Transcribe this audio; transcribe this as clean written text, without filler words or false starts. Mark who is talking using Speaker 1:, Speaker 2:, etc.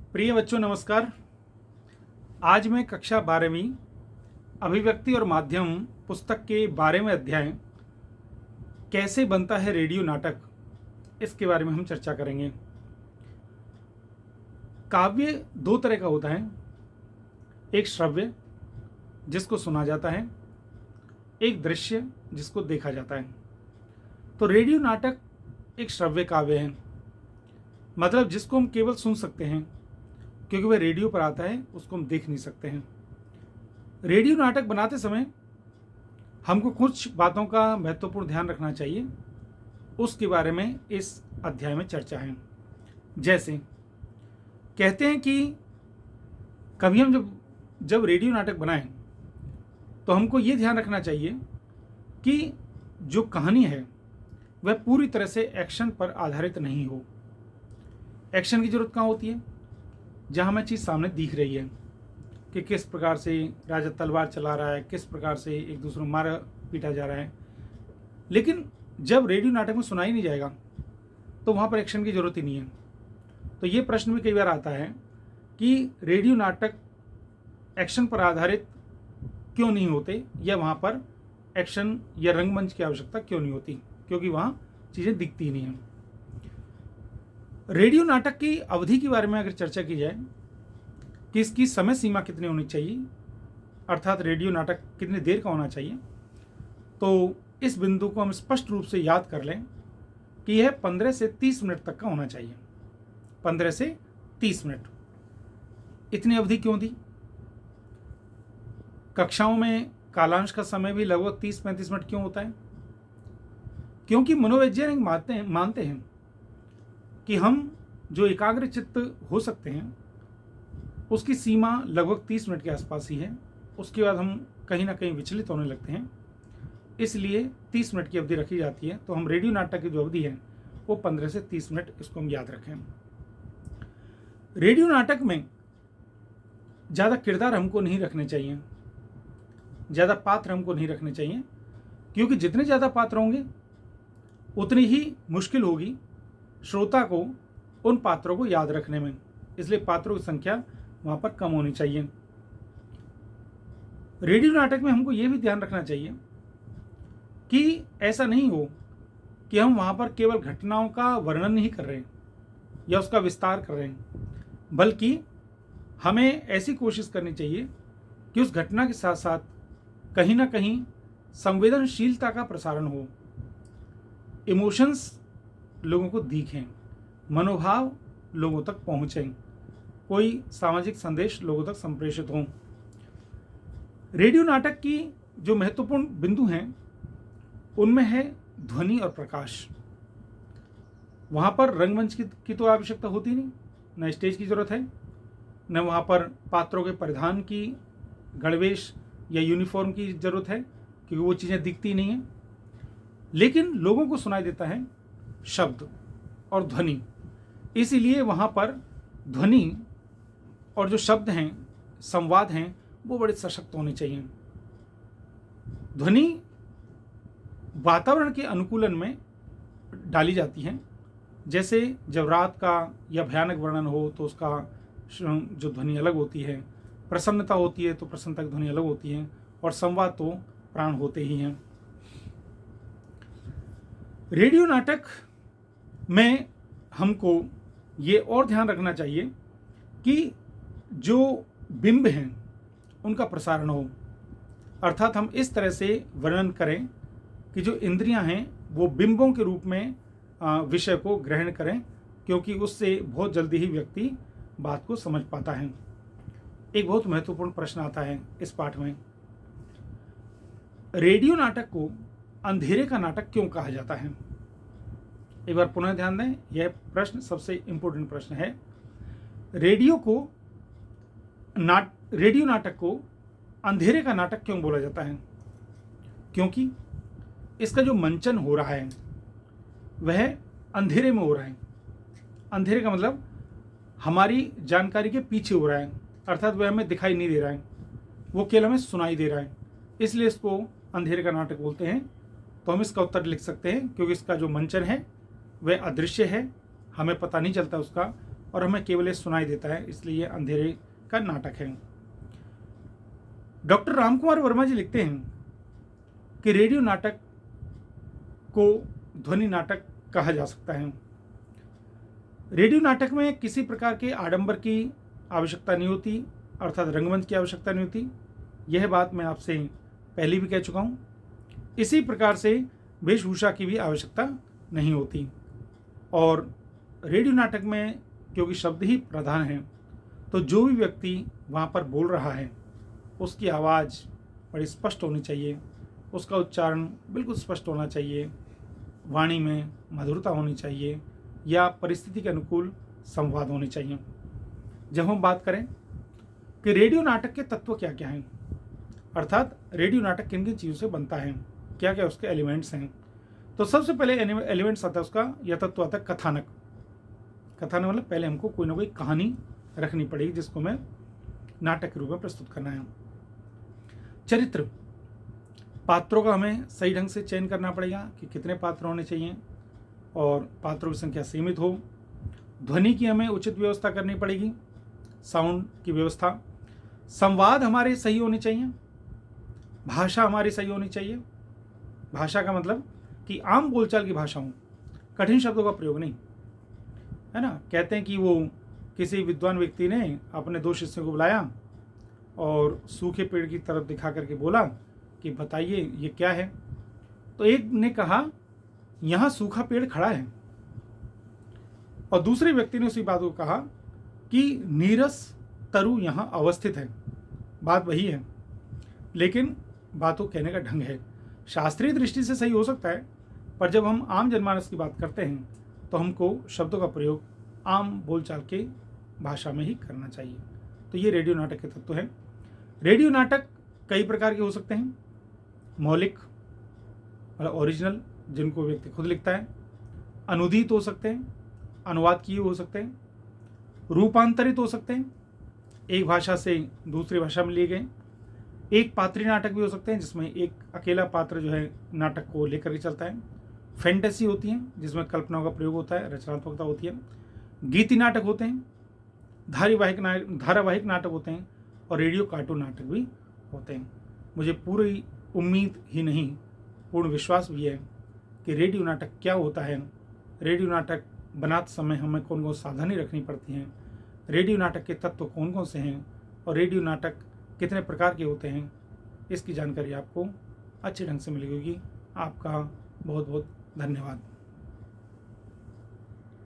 Speaker 1: प्रिय बच्चों नमस्कार। आज मैं कक्षा 12वीं अभिव्यक्ति और माध्यम पुस्तक के 12वें अध्याय कैसे बनता है रेडियो नाटक, इसके बारे में हम चर्चा करेंगे। काव्य दो तरह का होता है, एक श्रव्य जिसको सुना जाता है, एक दृश्य जिसको देखा जाता है। तो रेडियो नाटक एक श्रव्य काव्य है, मतलब जिसको हम केवल सुन सकते हैं क्योंकि वह रेडियो पर आता है, उसको हम देख नहीं सकते हैं। रेडियो नाटक बनाते समय हमको कुछ बातों का महत्वपूर्ण ध्यान रखना चाहिए, उसके बारे में इस अध्याय में चर्चा है। जैसे कहते हैं कि कभी हम जब रेडियो नाटक बनाएं तो हमको ये ध्यान रखना चाहिए कि जो कहानी है वह पूरी तरह से एक्शन पर आधारित नहीं हो। एक्शन की जरूरत कहाँ होती है? जहाँ हमें चीज़ सामने दिख रही है कि किस प्रकार से राजा तलवार चला रहा है, किस प्रकार से एक दूसरे को मारा पीटा जा रहा है। लेकिन जब रेडियो नाटक में सुनाई नहीं जाएगा तो वहाँ पर एक्शन की जरूरत ही नहीं है। तो ये प्रश्न भी कई बार आता है कि रेडियो नाटक एक्शन पर आधारित क्यों नहीं होते, या वहाँ पर एक्शन या रंगमंच की आवश्यकता क्यों नहीं होती, क्योंकि वहाँ चीज़ें दिखती नहीं हैं। रेडियो नाटक की अवधि के बारे में अगर चर्चा की जाए कि इसकी समय सीमा कितनी होनी चाहिए, अर्थात रेडियो नाटक कितनी देर का होना चाहिए, तो इस बिंदु को हम स्पष्ट रूप से याद कर लें कि यह 15 से 30 मिनट तक का होना चाहिए। 15 से 30 मिनट। इतनी अवधि क्यों दी? कक्षाओं में कालांश का समय भी लगभग 30-35 मिनट क्यों होता है? क्योंकि मनोवैज्ञानिक मानते हैं कि हम जो एकाग्र चित्त हो सकते हैं उसकी सीमा लगभग 30 मिनट के आसपास ही है। उसके बाद हम कहीं ना कहीं विचलित होने लगते हैं, इसलिए 30 मिनट की अवधि रखी जाती है। तो हम रेडियो नाटक की जो अवधि है वो 15 से 30 मिनट, इसको हम याद रखें। रेडियो नाटक में ज़्यादा किरदार हमको नहीं रखने चाहिए, ज़्यादा पात्र हमको नहीं रखने चाहिए, क्योंकि जितने ज़्यादा पात्र होंगे उतनी ही मुश्किल होगी श्रोता को उन पात्रों को याद रखने में। इसलिए पात्रों की संख्या वहाँ पर कम होनी चाहिए। रेडियो नाटक में हमको ये भी ध्यान रखना चाहिए कि ऐसा नहीं हो कि हम वहाँ पर केवल घटनाओं का वर्णन नहीं कर रहे हैं या उसका विस्तार कर रहे हैं, बल्कि हमें ऐसी कोशिश करनी चाहिए कि उस घटना के साथ साथ कहीं ना कहीं संवेदनशीलता का प्रसारण हो, इमोशंस लोगों को दिखें, मनोभाव लोगों तक पहुँचें, कोई सामाजिक संदेश लोगों तक संप्रेषित हों। रेडियो नाटक की जो महत्वपूर्ण बिंदु हैं उनमें है ध्वनि और प्रकाश। वहाँ पर रंगमंच की तो आवश्यकता होती नहीं, न स्टेज की जरूरत है, न वहाँ पर पात्रों के परिधान की, गणवेश या यूनिफॉर्म की जरूरत है, क्योंकि वो चीज़ें दिखती नहीं हैं। लेकिन लोगों को सुनाई देता है शब्द और ध्वनि, इसीलिए वहाँ पर ध्वनि और जो शब्द हैं, संवाद हैं, वो बड़े सशक्त होने चाहिए। ध्वनि वातावरण के अनुकूलन में डाली जाती है। जैसे जब रात का या भयानक वर्णन हो तो उसका जो ध्वनि अलग होती है, प्रसन्नता होती है तो प्रसन्नता की ध्वनि अलग होती है, और संवाद तो प्राण होते ही हैं। रेडियो नाटक में हमको ये और ध्यान रखना चाहिए कि जो बिंब हैं उनका प्रसारण हो, अर्थात हम इस तरह से वर्णन करें कि जो इंद्रियां हैं वो बिंबों के रूप में विषय को ग्रहण करें, क्योंकि उससे बहुत जल्दी ही व्यक्ति बात को समझ पाता है। एक बहुत महत्वपूर्ण प्रश्न आता है इस पाठ में, रेडियो नाटक को अंधेरे का नाटक क्यों कहा जाता है? एक बार पुनः ध्यान दें, यह प्रश्न सबसे इंपॉर्टेंट प्रश्न है। रेडियो नाटक को अंधेरे का नाटक क्यों बोला जाता है? क्योंकि इसका जो मंचन हो रहा है वह अंधेरे में हो रहा है। अंधेरे का मतलब हमारी जानकारी के पीछे हो रहा है, अर्थात वह हमें दिखाई नहीं दे रहा है, वो केवल हमें सुनाई दे रहा है, इसलिए इसको अंधेरे का नाटक बोलते हैं। तो हम इसका उत्तर लिख सकते हैं, क्योंकि इसका जो मंचन है वह अदृश्य है, हमें पता नहीं चलता उसका, और हमें केवल ये सुनाई देता है, इसलिए ये अंधेरे का नाटक है। डॉक्टर रामकुमार वर्मा जी लिखते हैं कि रेडियो नाटक को ध्वनि नाटक कहा जा सकता है। रेडियो नाटक में किसी प्रकार के आडंबर की आवश्यकता नहीं होती, अर्थात रंगमंच की आवश्यकता नहीं होती। यह बात मैं आपसे पहले भी कह चुका हूँ। इसी प्रकार से वेशभूषा की भी आवश्यकता नहीं होती। और रेडियो नाटक में क्योंकि शब्द ही प्रधान हैं, तो जो भी व्यक्ति वहाँ पर बोल रहा है उसकी आवाज़ बड़ी स्पष्ट होनी चाहिए, उसका उच्चारण बिल्कुल स्पष्ट होना चाहिए, वाणी में मधुरता होनी चाहिए या परिस्थिति के अनुकूल संवाद होने चाहिए। जब हम बात करें कि रेडियो नाटक के तत्व क्या क्या हैं, अर्थात रेडियो नाटक किन किन चीज़ों से बनता है, क्या क्या उसके एलिमेंट्स हैं, तो सबसे पहले एलिमेंट्स आता है उसका, यह तत्व आता है कथानक। कथानक मतलब पहले हमको कोई ना कोई कहानी रखनी पड़ेगी जिसको मैं नाटक के रूप में प्रस्तुत करना है। चरित्र, पात्रों का हमें सही ढंग से चयन करना पड़ेगा कि कितने पात्र होने चाहिए और पात्रों की संख्या सीमित हो। ध्वनि की हमें उचित व्यवस्था करनी पड़ेगी, साउंड की व्यवस्था। संवाद हमारे सही होने चाहिए, भाषा हमारी सही होनी चाहिए। भाषा का मतलब कि आम बोलचाल की भाषा हो, कठिन शब्दों का प्रयोग नहीं, है ना। कहते हैं कि वो किसी विद्वान व्यक्ति ने अपने 2 शिष्यों को बुलाया और सूखे पेड़ की तरफ दिखा करके बोला कि बताइए ये क्या है। तो एक ने कहा यहाँ सूखा पेड़ खड़ा है, और दूसरे व्यक्ति ने उसी बात को कहा कि नीरस तरु यहाँ अवस्थित है। बात वही है, लेकिन बातों कहने का ढंग है। शास्त्रीय दृष्टि से सही हो सकता है, पर जब हम आम जनमानस की बात करते हैं तो हमको शब्दों का प्रयोग आम बोलचाल के भाषा में ही करना चाहिए। तो ये रेडियो नाटक के तत्व हैं। रेडियो नाटक कई प्रकार के हो सकते हैं। मौलिक मतलब ओरिजिनल, जिनको व्यक्ति खुद लिखता है, अनुदित हो सकते हैं, अनुवाद किए हो सकते हैं, रूपांतरित हो सकते हैं, एक भाषा से दूसरी भाषा में लिए गए, एक पात्री नाटक भी हो सकते हैं जिसमें एक अकेला पात्र जो है नाटक को लेकर के चलता है। फैंटेसी होती हैं जिसमें कल्पनाओं का प्रयोग होता है, रचनात्मकता होती है। गीति नाटक होते हैं, धारावाहिक नाटक होते हैं, और रेडियो कार्टून नाटक भी होते हैं। मुझे पूरी उम्मीद ही नहीं, पूर्ण विश्वास भी है कि रेडियो नाटक क्या होता है, रेडियो नाटक बनाते समय हमें कौन कौन सावधानी रखनी पड़ती हैं, रेडियो नाटक के तत्व कौन कौन से हैं, और रेडियो नाटक कितने प्रकार के होते हैं, इसकी जानकारी आपको अच्छे ढंग से मिलेगी। आपका बहुत बहुत धन्यवाद।